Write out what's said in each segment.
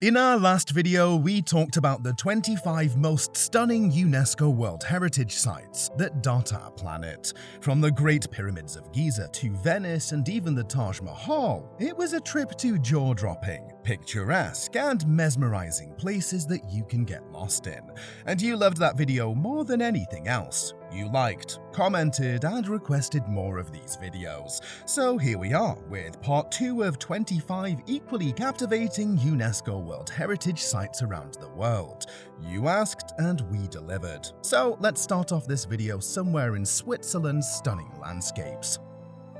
In our last video, we talked about the 25 most stunning UNESCO World Heritage Sites that dot our planet. From the Great Pyramids of Gaza to Venice and even the Taj Mahal, it was a trip to jaw-dropping, picturesque, and mesmerizing places that you can get lost in. And you loved that video more than anything else. You liked, commented, and requested more of these videos. So here we are with part 2 of 25 equally captivating UNESCO World Heritage Sites around the world. You asked and we delivered. So let's start off this video somewhere in Switzerland's stunning landscapes.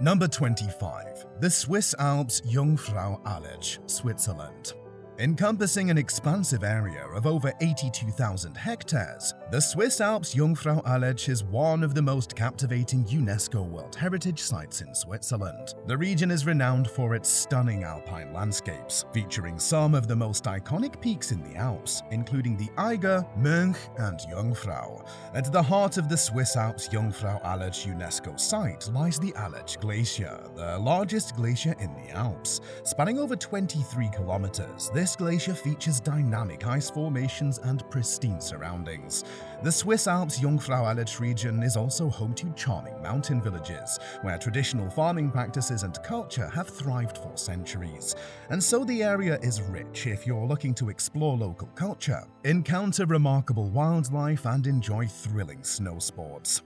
Number 25. The Swiss Alps Jungfrau Allach, Switzerland. Encompassing an expansive area of over 82,000 hectares, the Swiss Alps Jungfrau Allach is one of the most captivating UNESCO World Heritage Sites in Switzerland. The region is renowned for its stunning alpine landscapes, featuring some of the most iconic peaks in the Alps, including the Eiger, Mönch, and Jungfrau. At the heart of the Swiss Alps Jungfrau Allach UNESCO site lies the Allach Glacier, the largest glacier in the Alps. Spanning over 23 kilometers, this glacier features dynamic ice formations and pristine surroundings. The Swiss Alps Jungfrau Allach region is also home to charming mountain villages, where traditional farming practices and culture have thrived for centuries. And so the area is rich if you're looking to explore local culture, encounter remarkable wildlife, and enjoy thrilling snow sports.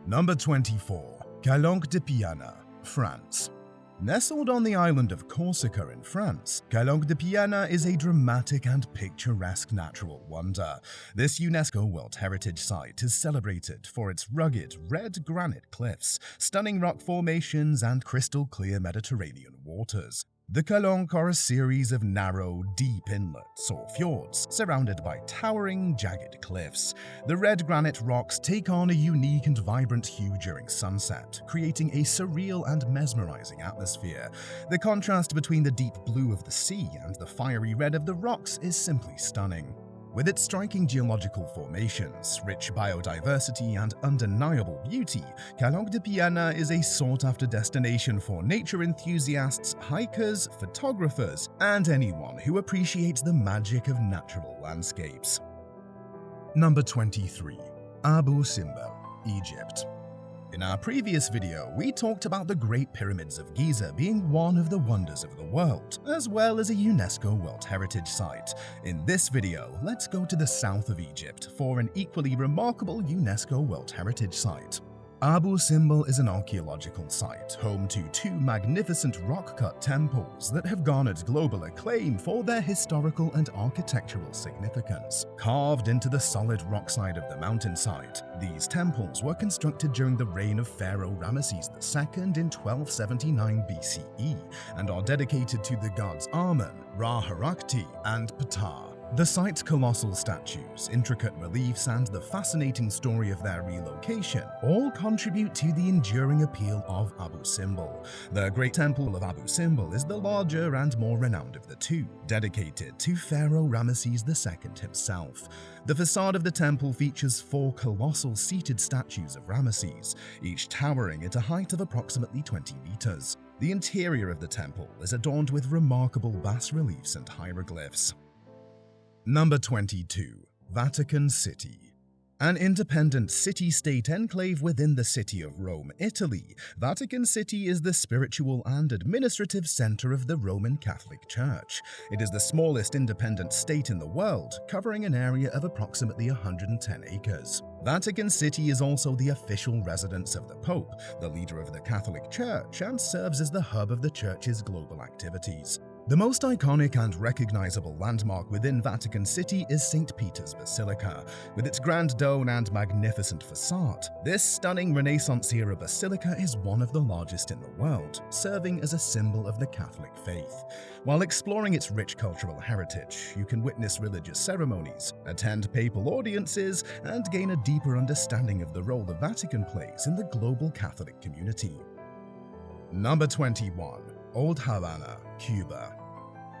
Number 24. Calanque de Piana, France. Nestled on the island of Corsica in France, Calanque de Piana is a dramatic and picturesque natural wonder. This UNESCO World Heritage Site is celebrated for its rugged, red granite cliffs, stunning rock formations, and crystal-clear Mediterranean waters. The Calanques are a series of narrow, deep inlets or fjords surrounded by towering, jagged cliffs. The red granite rocks take on a unique and vibrant hue during sunset, creating a surreal and mesmerizing atmosphere. The contrast between the deep blue of the sea and the fiery red of the rocks is simply stunning. With its striking geological formations, rich biodiversity, and undeniable beauty, Calanque de Piana is a sought-after destination for nature enthusiasts, hikers, photographers, and anyone who appreciates the magic of natural landscapes. Number 23. Abu Simbel, Egypt. In our previous video, we talked about the Great Pyramids of Gaza being one of the wonders of the world, as well as a UNESCO World Heritage Site. In this video, let's go to the south of Egypt for an equally remarkable UNESCO World Heritage Site. Abu Simbel is an archaeological site home to two magnificent rock-cut temples that have garnered global acclaim for their historical and architectural significance. Carved into the solid rock side of the mountainside, these temples were constructed during the reign of Pharaoh Ramesses II in 1279 BCE and are dedicated to the gods Amun, Ra-Harakti, and Ptah. The site's colossal statues, intricate reliefs, and the fascinating story of their relocation all contribute to the enduring appeal of Abu Simbel. The Great Temple of Abu Simbel is the larger and more renowned of the two, dedicated to Pharaoh Ramesses II himself. The facade of the temple features 4 colossal seated statues of Ramesses, each towering at a height of approximately 20 meters. The interior of the temple is adorned with remarkable bas-reliefs and hieroglyphs. Number 22. Vatican City. An independent city-state enclave within the city of Rome, Italy, Vatican City is the spiritual and administrative center of the Roman Catholic Church. It is the smallest independent state in the world, covering an area of approximately 110 acres. Vatican City is also the official residence of the Pope, the leader of the Catholic Church, and serves as the hub of the Church's global activities. The most iconic and recognizable landmark within Vatican City is St. Peter's Basilica. With its grand dome and magnificent facade, this stunning Renaissance-era basilica is one of the largest in the world, serving as a symbol of the Catholic faith. While exploring its rich cultural heritage, you can witness religious ceremonies, attend papal audiences, and gain a deeper understanding of the role the Vatican plays in the global Catholic community. Number 21. Old Havana, Cuba.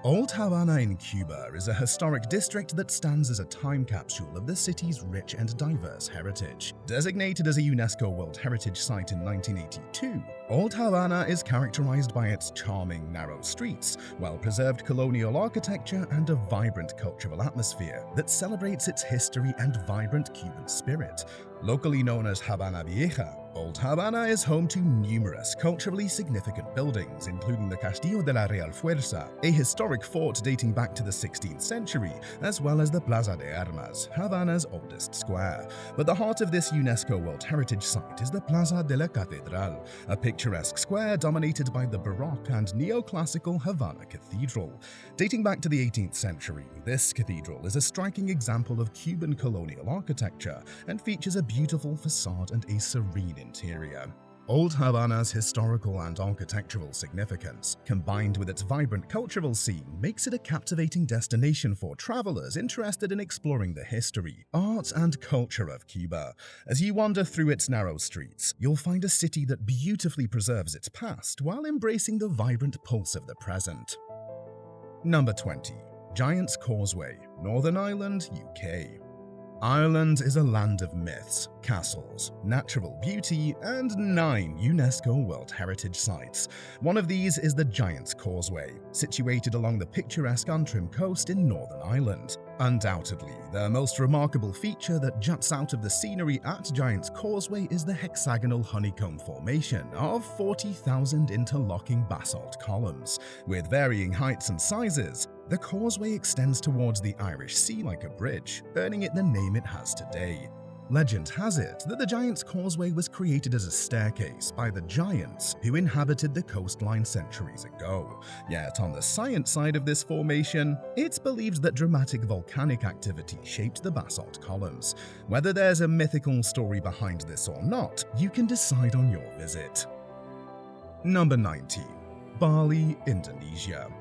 Old Havana in Cuba is a historic district that stands as a time capsule of the city's rich and diverse heritage. Designated as a UNESCO World Heritage Site in 1982, Old Havana is characterized by its charming, narrow streets, well-preserved colonial architecture, and a vibrant cultural atmosphere that celebrates its history and vibrant Cuban spirit. Locally known as Havana Vieja, Old Havana is home to numerous culturally significant buildings, including the Castillo de la Real Fuerza, a historic fort dating back to the 16th century, as well as the Plaza de Armas, Havana's oldest square. But the heart of this UNESCO World Heritage Site is the Plaza de la Catedral, a picturesque square dominated by the Baroque and neoclassical Havana Cathedral. Dating back to the 18th century, this cathedral is a striking example of Cuban colonial architecture and features a beautiful facade and a serene interior. Old Havana's historical and architectural significance, combined with its vibrant cultural scene, makes it a captivating destination for travelers interested in exploring the history, art, and culture of Cuba. As you wander through its narrow streets, you'll find a city that beautifully preserves its past while embracing the vibrant pulse of the present. Number 20. Giant's Causeway, Northern Ireland, UK. Ireland is a land of myths, castles, natural beauty, and 9 UNESCO World Heritage Sites. One of these is the Giant's Causeway, situated along the picturesque Antrim coast in Northern Ireland. Undoubtedly, the most remarkable feature that juts out of the scenery at Giant's Causeway is the hexagonal honeycomb formation of 40,000 interlocking basalt columns. With varying heights and sizes, the causeway extends towards the Irish Sea like a bridge, earning it the name it has today. Legend has it that the Giant's Causeway was created as a staircase by the giants who inhabited the coastline centuries ago. Yet on the science side of this formation, it's believed that dramatic volcanic activity shaped the basalt columns. Whether there's a mythical story behind this or not, you can decide on your visit. Number 19. Bali, Indonesia.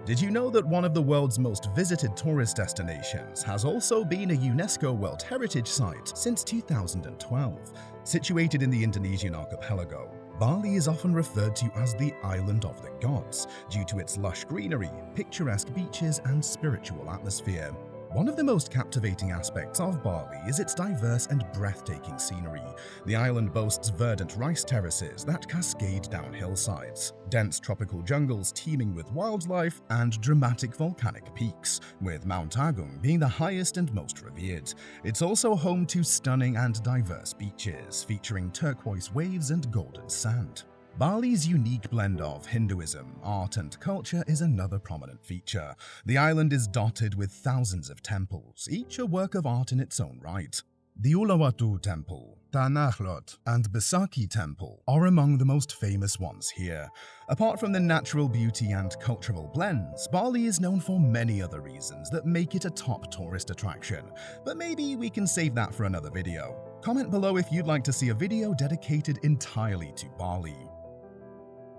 Did you know that one of the world's most visited tourist destinations has also been a UNESCO World Heritage Site since 2012? Situated in the Indonesian archipelago, Bali is often referred to as the Island of the Gods due to its lush greenery, picturesque beaches, and spiritual atmosphere. One of the most captivating aspects of Bali is its diverse and breathtaking scenery. The island boasts verdant rice terraces that cascade down hillsides, dense tropical jungles teeming with wildlife, and dramatic volcanic peaks, with Mount Agung being the highest and most revered. It's also home to stunning and diverse beaches, featuring turquoise waves and golden sand. Bali's unique blend of Hinduism, art, and culture is another prominent feature. The island is dotted with thousands of temples, each a work of art in its own right. The Uluwatu Temple, Tanah, and Besaki Temple are among the most famous ones here. Apart from the natural beauty and cultural blends, Bali is known for many other reasons that make it a top tourist attraction. But maybe we can save that for another video. Comment below if you'd like to see a video dedicated entirely to Bali.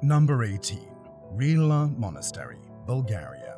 Number 18. Rila Monastery, Bulgaria.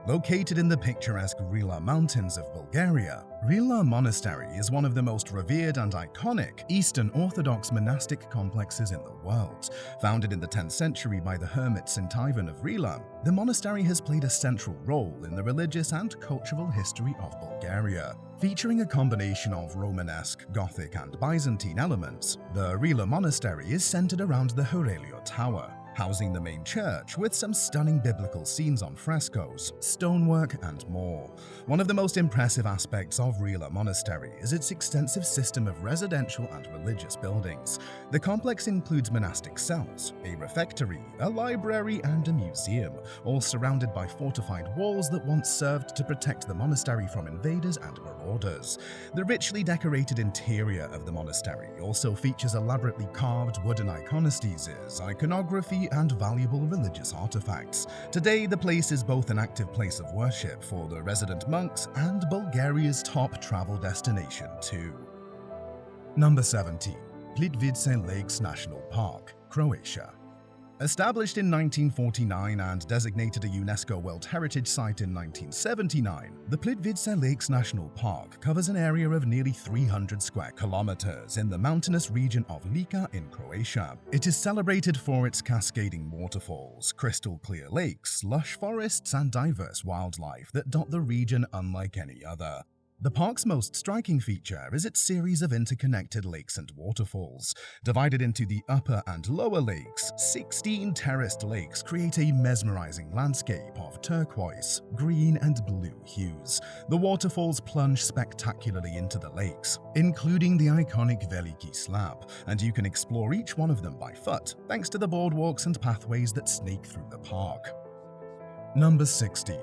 Located in the picturesque Rila Mountains of Bulgaria, Rila Monastery is one of the most revered and iconic Eastern Orthodox monastic complexes in the world. Founded in the 10th century by the hermit St. Ivan of Rila, the monastery has played a central role in the religious and cultural history of Bulgaria. Featuring a combination of Romanesque, Gothic, and Byzantine elements, the Rila Monastery is centered around the Herelio Tower, housing the main church with some stunning biblical scenes on frescoes, stonework, and more. One of the most impressive aspects of Rila Monastery is its extensive system of residential and religious buildings. The complex includes monastic cells, a refectory, a library, and a museum, all surrounded by fortified walls that once served to protect the monastery from invaders and marauders. The richly decorated interior of the monastery also features elaborately carved wooden iconostases, iconography, and valuable religious artifacts. Today, the place is both an active place of worship for the resident monks and Bulgaria's top travel destination too. Number 17. Plitvice Lakes National Park, Croatia. Established in 1949 and designated a UNESCO World Heritage Site in 1979, the Plitvice Lakes National Park covers an area of nearly 300 square kilometers in the mountainous region of Lika in Croatia. It is celebrated for its cascading waterfalls, crystal-clear lakes, lush forests, and diverse wildlife that dot the region unlike any other. The park's most striking feature is its series of interconnected lakes and waterfalls. Divided into the upper and lower lakes, 16 terraced lakes create a mesmerizing landscape of turquoise, green, and blue hues. The waterfalls plunge spectacularly into the lakes, including the iconic Veliki Slap, and you can explore each one of them by foot, thanks to the boardwalks and pathways that snake through the park. Number 16.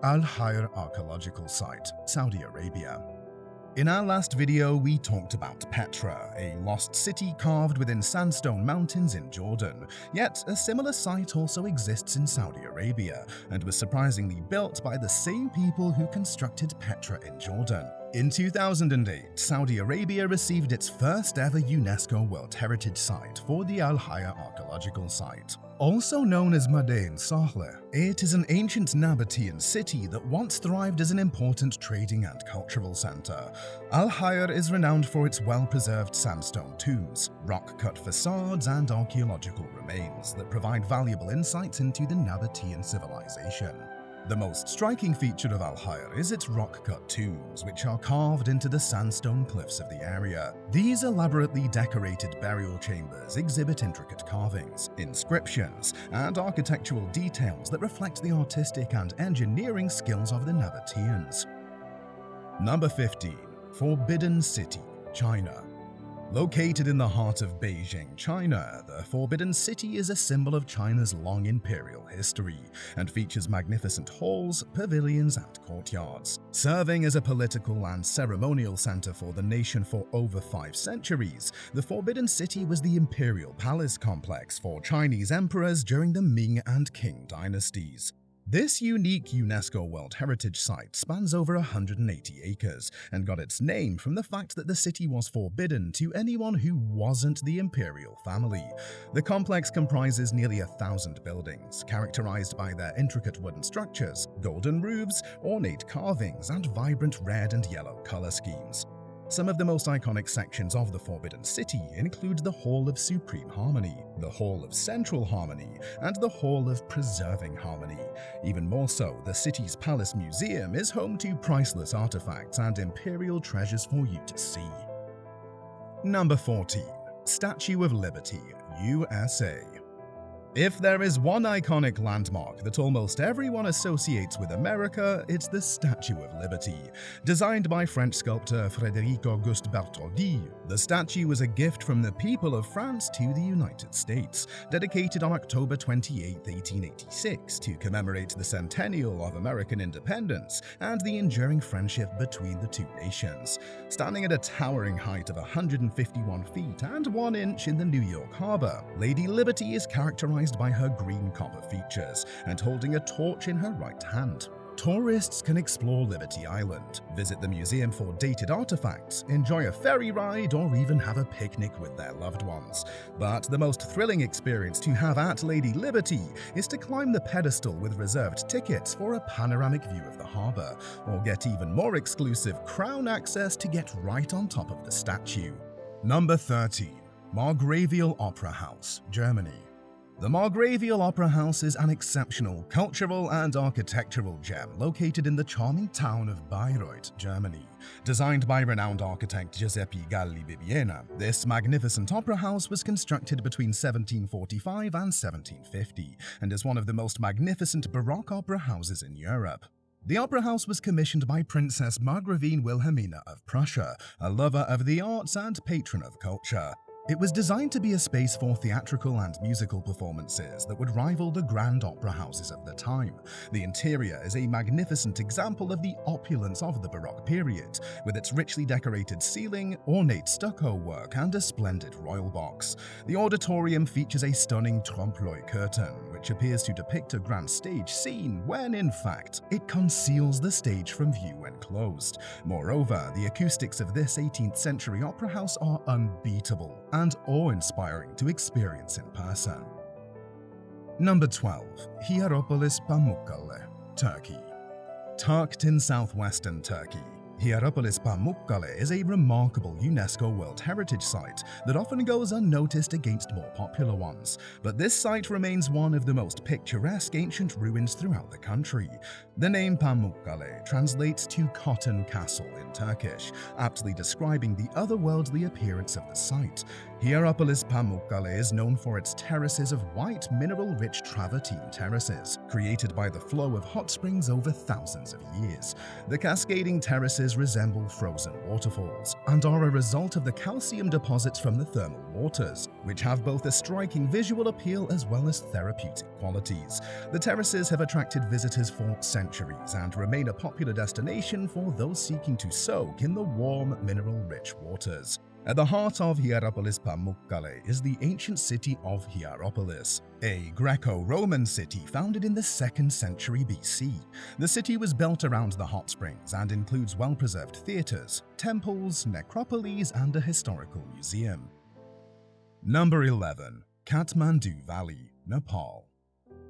Al-Hayr Archaeological Site, Saudi Arabia. In our last video, we talked about Petra, a lost city carved within sandstone mountains in Jordan. Yet, a similar site also exists in Saudi Arabia, and was surprisingly built by the same people who constructed Petra in Jordan. In 2008, Saudi Arabia received its first ever UNESCO World Heritage Site for the Al-Hayr Archaeological Site. Also known as Madain Sahleh, it is an ancient Nabatean city that once thrived as an important trading and cultural center. Al-Hayr is renowned for its well-preserved sandstone tombs, rock-cut facades, and archaeological remains that provide valuable insights into the Nabatean civilization. The most striking feature of Al-Hayr is its rock-cut tombs, which are carved into the sandstone cliffs of the area. These elaborately decorated burial chambers exhibit intricate carvings, inscriptions, and architectural details that reflect the artistic and engineering skills of the Nabateans. Number 15. Forbidden City, China. Located in the heart of Beijing, China, the Forbidden City is a symbol of China's long imperial history and features magnificent halls, pavilions, and courtyards. Serving as a political and ceremonial center for the nation for over 5 centuries, the Forbidden City was the imperial palace complex for Chinese emperors during the Ming and Qing dynasties. This unique UNESCO World Heritage Site spans over 180 acres and got its name from the fact that the city was forbidden to anyone who wasn't the imperial family. The complex comprises nearly 1,000 buildings, characterized by their intricate wooden structures, golden roofs, ornate carvings, and vibrant red and yellow color schemes. Some of the most iconic sections of the Forbidden City include the Hall of Supreme Harmony, the Hall of Central Harmony, and the Hall of Preserving Harmony. Even more so, the city's Palace Museum is home to priceless artifacts and imperial treasures for you to see. Number 14. Statue of Liberty, USA. If there is one iconic landmark that almost everyone associates with America, it's the Statue of Liberty. Designed by French sculptor Frédéric Auguste Bartholdi, the statue was a gift from the people of France to the United States, dedicated on October 28, 1886, to commemorate the centennial of American independence and the enduring friendship between the two nations. Standing at a towering height of 151 feet and 1 inch in the New York Harbor, Lady Liberty is characterized by her green copper features and holding a torch in her right hand. Tourists can explore Liberty Island, visit the museum for dated artifacts, enjoy a ferry ride, or even have a picnic with their loved ones. But the most thrilling experience to have at Lady Liberty is to climb the pedestal with reserved tickets for a panoramic view of the harbor, or get even more exclusive crown access to get right on top of the statue. Number 13. Margravial Opera House, Germany. The Margravial Opera House is an exceptional cultural and architectural gem located in the charming town of Bayreuth, Germany. Designed by renowned architect Giuseppe Galli Bibbiena, this magnificent opera house was constructed between 1745 and 1750 and is one of the most magnificent Baroque opera houses in Europe. The opera house was commissioned by Princess Margravine Wilhelmina of Prussia, a lover of the arts and patron of culture. It was designed to be a space for theatrical and musical performances that would rival the grand opera houses of the time. The interior is a magnificent example of the opulence of the Baroque period, with its richly decorated ceiling, ornate stucco work, and a splendid royal box. The auditorium features a stunning trompe-l'oeil curtain, which appears to depict a grand stage scene when, in fact, it conceals the stage from view when closed. Moreover, the acoustics of this 18th century opera house are unbeatable and awe-inspiring to experience in person. Number 12. Hierapolis Pamukkale, Turkey. Tucked in southwestern Turkey, Hierapolis Pamukkale is a remarkable UNESCO World Heritage Site that often goes unnoticed against more popular ones, but this site remains one of the most picturesque ancient ruins throughout the country. The name Pamukkale translates to Cotton Castle in Turkish, aptly describing the otherworldly appearance of the site. Hierapolis Pamukkale is known for its terraces of white, mineral-rich travertine terraces, created by the flow of hot springs over thousands of years. The cascading terraces resemble frozen waterfalls and are a result of the calcium deposits from the thermal waters, which have both a striking visual appeal as well as therapeutic qualities. The terraces have attracted visitors for centuries and remain a popular destination for those seeking to soak in the warm, mineral-rich waters. At the heart of Hierapolis Pamukkale is the ancient city of Hierapolis, a Greco-Roman city founded in the 2nd century BC. The city was built around the hot springs and includes well-preserved theaters, temples, necropolis, and a historical museum. Number 11. Kathmandu Valley, Nepal.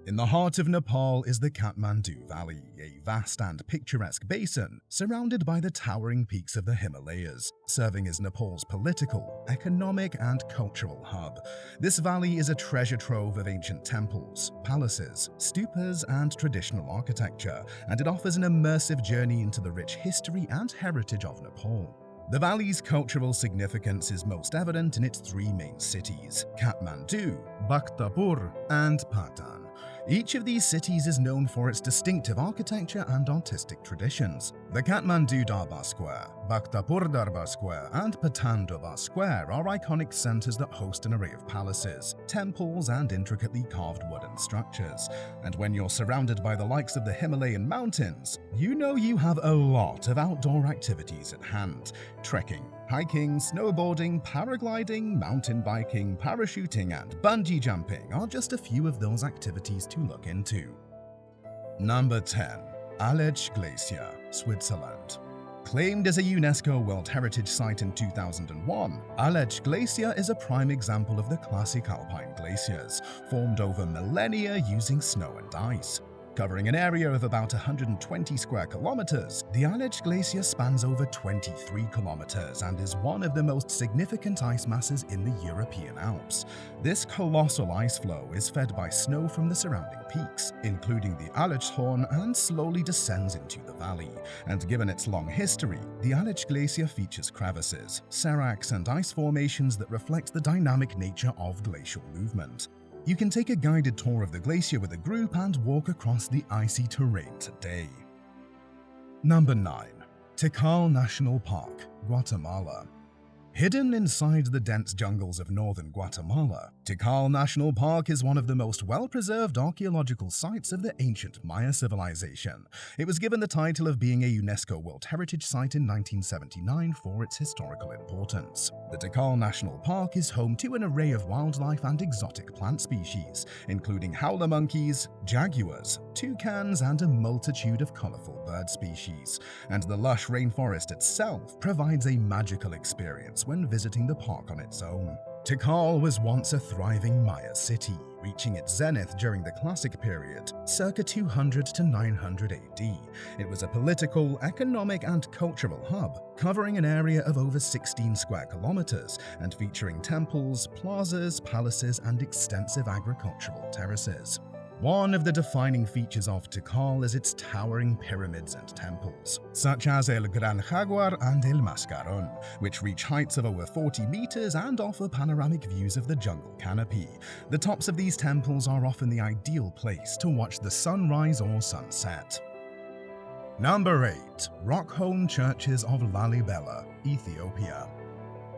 In the heart of Nepal is the Kathmandu Valley, a vast and picturesque basin surrounded by the towering peaks of the Himalayas, serving as Nepal's political, economic, and cultural hub. This valley is a treasure trove of ancient temples, palaces, stupas, and traditional architecture, and it offers an immersive journey into the rich history and heritage of Nepal. The valley's cultural significance is most evident in its 3 main cities, Kathmandu, Bhaktapur, and Patan. Each of these cities is known for its distinctive architecture and artistic traditions. The Kathmandu Darbar Square, Bhaktapur Darbar Square, and Patan Darbar Square are iconic centers that host an array of palaces, temples, and intricately carved wooden structures. And when you're surrounded by the likes of the Himalayan mountains, you know you have a lot of outdoor activities at hand. Trekking, hiking, snowboarding, paragliding, mountain biking, parachuting, and bungee jumping are just a few of those activities to look into. Number 10. Aletsch Glacier, Switzerland. Claimed as a UNESCO World Heritage Site in 2001, Aletsch Glacier is a prime example of the classic alpine glaciers, formed over millennia using snow and ice. Covering an area of about 120 square kilometers, the Aletsch Glacier spans over 23 kilometers and is one of the most significant ice masses in the European Alps. This colossal ice flow is fed by snow from the surrounding peaks, including the Aletschhorn, and slowly descends into the valley. And given its long history, the Aletsch Glacier features crevices, seracs, and ice formations that reflect the dynamic nature of glacial movement. You can take a guided tour of the glacier with a group and walk across the icy terrain today. Number 9. Tikal National Park, Guatemala. Hidden inside the dense jungles of northern Guatemala, Tikal National Park is one of the most well-preserved archaeological sites of the ancient Maya civilization. It was given the title of being a UNESCO World Heritage Site in 1979 for its historical importance. The Tikal National Park is home to an array of wildlife and exotic plant species, including howler monkeys, jaguars, toucans, and a multitude of colorful bird species. And the lush rainforest itself provides a magical experience when visiting the park on its own. Tikal was once a thriving Maya city, reaching its zenith during the Classic period, circa 200 to 900 AD. It was a political, economic, and cultural hub, covering an area of over 16 square kilometers and featuring temples, plazas, palaces, and extensive agricultural terraces. One of the defining features of Tikal is its towering pyramids and temples, such as El Gran Jaguar and El Mascaron, which reach heights of over 40 meters and offer panoramic views of the jungle canopy. The tops of these temples are often the ideal place to watch the sunrise or sunset. Number 8. Rock-hewn churches of LaBella, Ethiopia.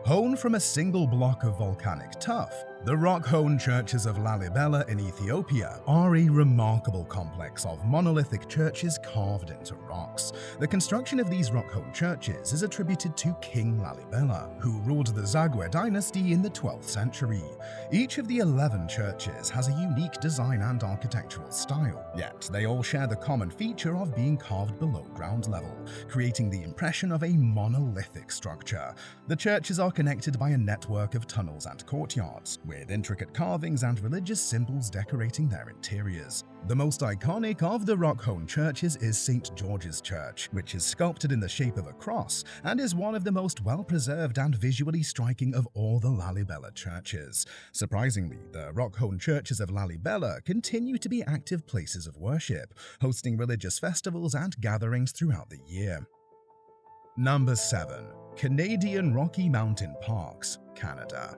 Hewn from a single block of volcanic tuff, the rock-hewn churches of LaBella in Ethiopia are a remarkable complex of monolithic churches carved into rocks. The construction of these rock-hewn churches is attributed to King LaBella, who ruled the Zagwe dynasty in the 12th century. Each of the 11 churches has a unique design and architectural style, yet they all share the common feature of being carved below ground level, creating the impression of a monolithic structure. The churches are connected by a network of tunnels and courtyards, with intricate carvings and religious symbols decorating their interiors. The most iconic of the Rockhe churches is St. George's Church, which is sculpted in the shape of a cross and is one of the most well-preserved and visually striking of all the LaBella churches. Surprisingly, the Rockhe churches of LaBella continue to be active places of worship, hosting religious festivals and gatherings throughout the year. Number 7. Canadian Rocky Mountain Parks, Canada.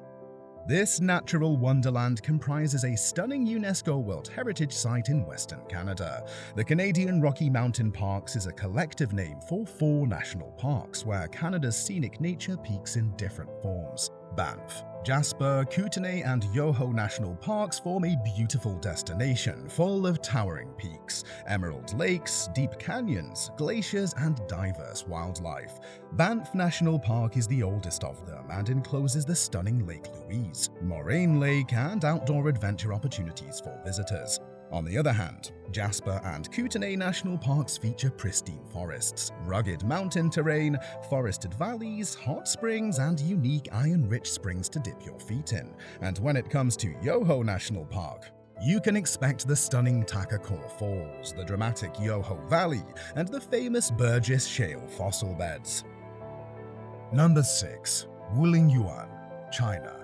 This natural wonderland comprises a stunning UNESCO World Heritage Site in Western Canada. The Canadian Rocky Mountain Parks is a collective name for 4 national parks where Canada's scenic nature peaks in different forms. Banff, Jasper, Kootenay, and Yoho National Parks form a beautiful destination full of towering peaks, emerald lakes, deep canyons, glaciers, and diverse wildlife. Banff National Park is the oldest of them and encloses the stunning Lake Louise, Moraine Lake, and outdoor adventure opportunities for visitors. On the other hand, Jasper and Kootenay National Parks feature pristine forests, rugged mountain terrain, forested valleys, hot springs, and unique iron-rich springs to dip your feet in. And when it comes to Yoho National Park, you can expect the stunning Takakor Falls, the dramatic Yoho Valley, and the famous Burgess Shale fossil beds. Number 6. Wuhan Yuan, China.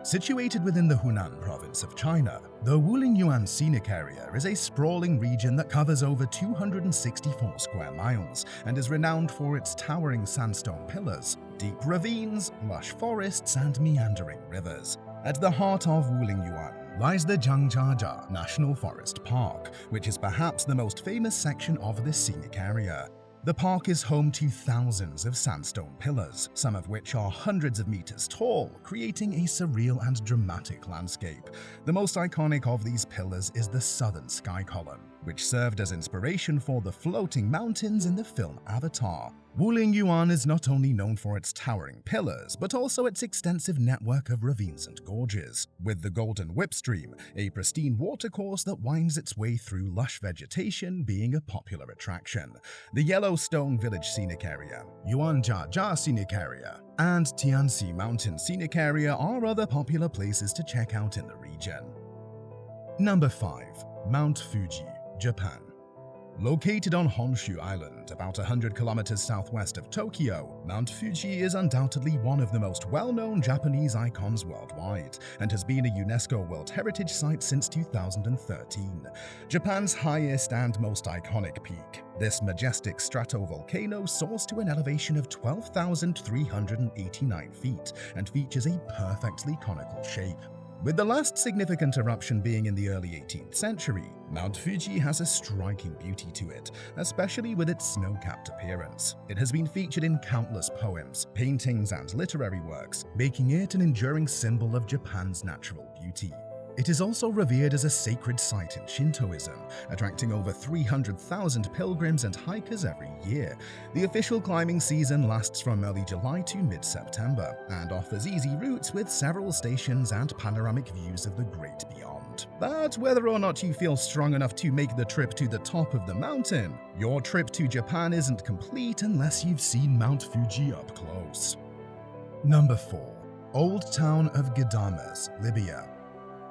Situated within the Hunan province of China, the Wuhan Yuan scenic area is a sprawling region that covers over 264 square miles and is renowned for its towering sandstone pillars, deep ravines, lush forests, and meandering rivers. At the heart of Wuhan Yuan lies the Zhangjiajia National Forest Park, which is perhaps the most famous section of this scenic area. The park is home to thousands of sandstone pillars, some of which are hundreds of meters tall, creating a surreal and dramatic landscape. The most iconic of these pillars is the southern sky column, which served as inspiration for the floating mountains in the film Avatar. Wuhan Yuan is not only known for its towering pillars, but also its extensive network of ravines and gorges, with the Golden Whip Stream, a pristine watercourse that winds its way through lush vegetation, being a popular attraction. The Yellowstone Village Scenic Area, Yuanjiajia Scenic Area, and Tianxi Mountain Scenic Area are other popular places to check out in the region. Number 5. Mount Fuji, Japan. Located on Honshu Island, about 100 kilometers southwest of Tokyo, Mount Fuji is undoubtedly one of the most well-known Japanese icons worldwide and has been a UNESCO World Heritage Site since 2013. Japan's highest and most iconic peak, this majestic stratovolcano soars to an elevation of 12,389 feet and features a perfectly conical shape. With the last significant eruption being in the early 18th century, Mount Fuji has a striking beauty to it, especially with its snow-capped appearance. It has been featured in countless poems, paintings, and literary works, making it an enduring symbol of Japan's natural beauty. It is also revered as a sacred site in Shintoism, attracting over 300,000 pilgrims and hikers every year. The official climbing season lasts from early July to mid-September and offers easy routes with several stations and panoramic views of the great beyond. But whether or not you feel strong enough to make the trip to the top of the mountain, your trip to Japan isn't complete unless you've seen Mount Fuji up close. Number 4. Old Town of Gamas, Libya.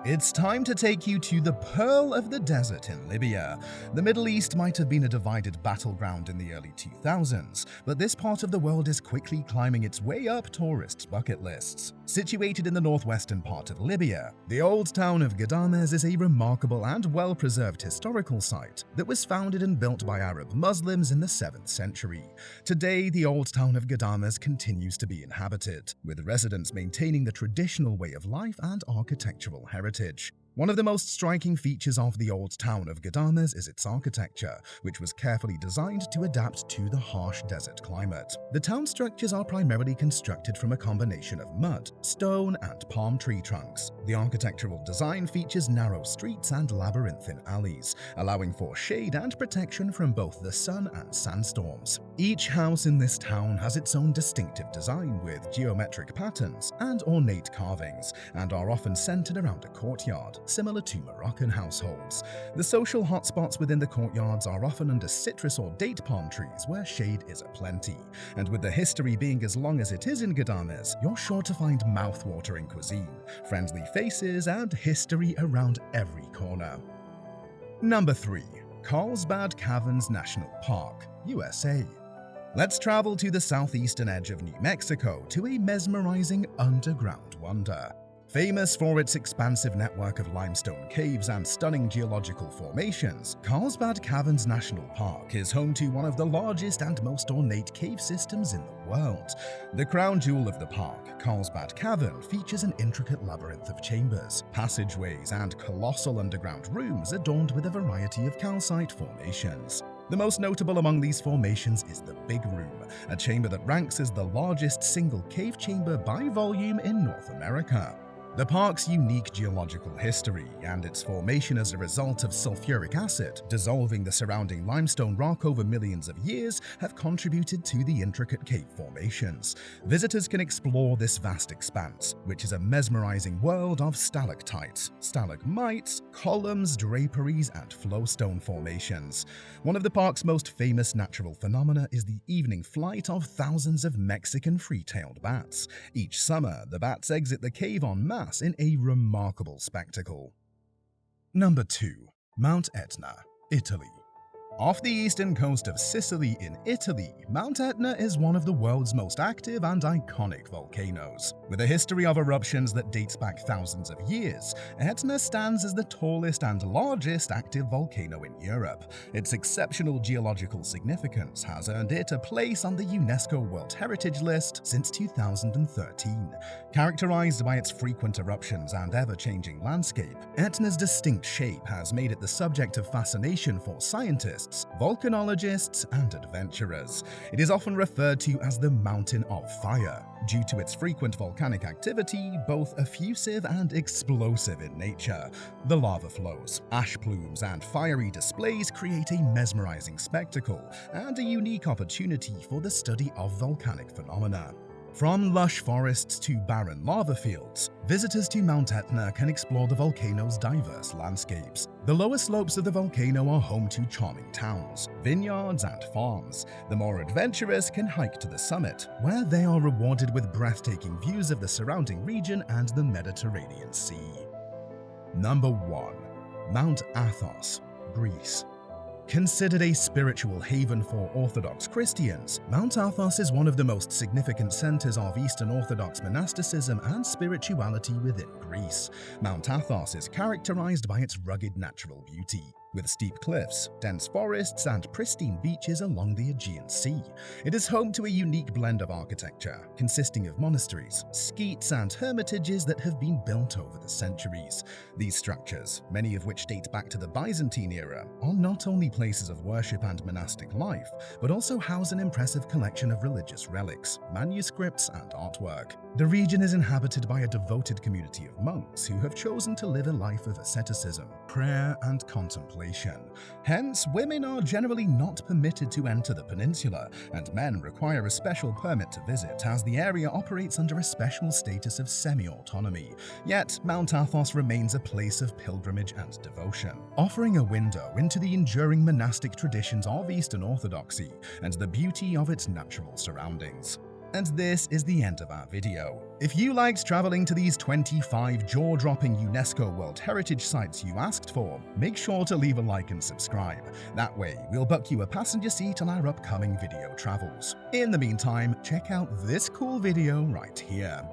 It's time to take you to the Pearl of the Desert in Libya. The Middle East might have been a divided battleground in the early 2000s, but this part of the world is quickly climbing its way up tourists' bucket lists. Situated in the northwestern part of Libya, the old town of Gamas is a remarkable and well-preserved historical site that was founded and built by Arab Muslims in the 7th century. Today, the old town of Gamas continues to be inhabited, with residents maintaining the traditional way of life and architectural heritage. One of the most striking features of the old town of Gamas is its architecture, which was carefully designed to adapt to the harsh desert climate. The town structures are primarily constructed from a combination of mud, stone, and palm tree trunks. The architectural design features narrow streets and labyrinthine alleys, allowing for shade and protection from both the sun and sandstorms. Each house in this town has its own distinctive design with geometric patterns and ornate carvings, and are often centered around a courtyard. similar to Moroccan households. The social hotspots within the courtyards are often under citrus or date palm trees where shade is aplenty. And with the history being as long as it is in Gamas, you're sure to find mouth-watering cuisine, friendly faces, and history around every corner. Number 3. Carlsbad Caverns National Park, USA. Let's travel to the southeastern edge of New Mexico to a mesmerizing underground wonder. Famous for its expansive network of limestone caves and stunning geological formations, Carlsbad Caverns National Park is home to one of the largest and most ornate cave systems in the world. The crown jewel of the park, Carlsbad Cavern, features an intricate labyrinth of chambers, passageways, and colossal underground rooms adorned with a variety of calcite formations. The most notable among these formations is the Big Room, a chamber that ranks as the largest single cave chamber by volume in North America. The park's unique geological history and its formation as a result of sulfuric acid dissolving the surrounding limestone rock over millions of years have contributed to the intricate cave formations. Visitors can explore this vast expanse, which is a mesmerizing world of stalactites, stalagmites, columns, draperies, and flowstone formations. One of the park's most famous natural phenomena is the evening flight of thousands of Mexican free-tailed bats. Each summer, the bats exit the cave en masse in a remarkable spectacle. Number 2. Mount Etna, Italy. Off the eastern coast of Sicily in Italy, Mount Etna is one of the world's most active and iconic volcanoes. With a history of eruptions that dates back thousands of years, Etna stands as the tallest and largest active volcano in Europe. Its exceptional geological significance has earned it a place on the UNESCO World Heritage List since 2013. Characterized by its frequent eruptions and ever-changing landscape, Etna's distinct shape has made it the subject of fascination for scientists, volcanologists, and adventurers. It is often referred to as the Mountain of Fire, due to its frequent volcanic activity, both effusive and explosive in nature. The lava flows, ash plumes, and fiery displays create a mesmerizing spectacle and a unique opportunity for the study of volcanic phenomena. From lush forests to barren lava fields, visitors to Mount Etna can explore the volcano's diverse landscapes. The lower slopes of the volcano are home to charming towns, vineyards, and farms. The more adventurous can hike to the summit, where they are rewarded with breathtaking views of the surrounding region and the Mediterranean Sea. Number 1. Mount Athos, Greece. Considered a spiritual haven for Orthodox Christians, Mount Athos is one of the most significant centers of Eastern Orthodox monasticism and spirituality within Greece. Mount Athos is characterized by its rugged natural beauty, with steep cliffs, dense forests, and pristine beaches along the Aegean Sea. It is home to a unique blend of architecture, consisting of monasteries, skeets, and hermitages that have been built over the centuries. These structures, many of which date back to the Byzantine era, are not only places of worship and monastic life, but also house an impressive collection of religious relics, manuscripts, and artwork. The region is inhabited by a devoted community of monks who have chosen to live a life of asceticism, prayer, and contemplation. Hence, women are generally not permitted to enter the peninsula, and men require a special permit to visit as the area operates under a special status of semi-autonomy. Yet, Mount Athos remains a place of pilgrimage and devotion, offering a window into the enduring monastic traditions of Eastern Orthodoxy and the beauty of its natural surroundings. And this is the end of our video. If you liked traveling to these 25 jaw-dropping UNESCO World Heritage Sites you asked for, make sure to leave a like and subscribe. That way, we'll book you a passenger seat on our upcoming video travels. In the meantime, check out this cool video right here.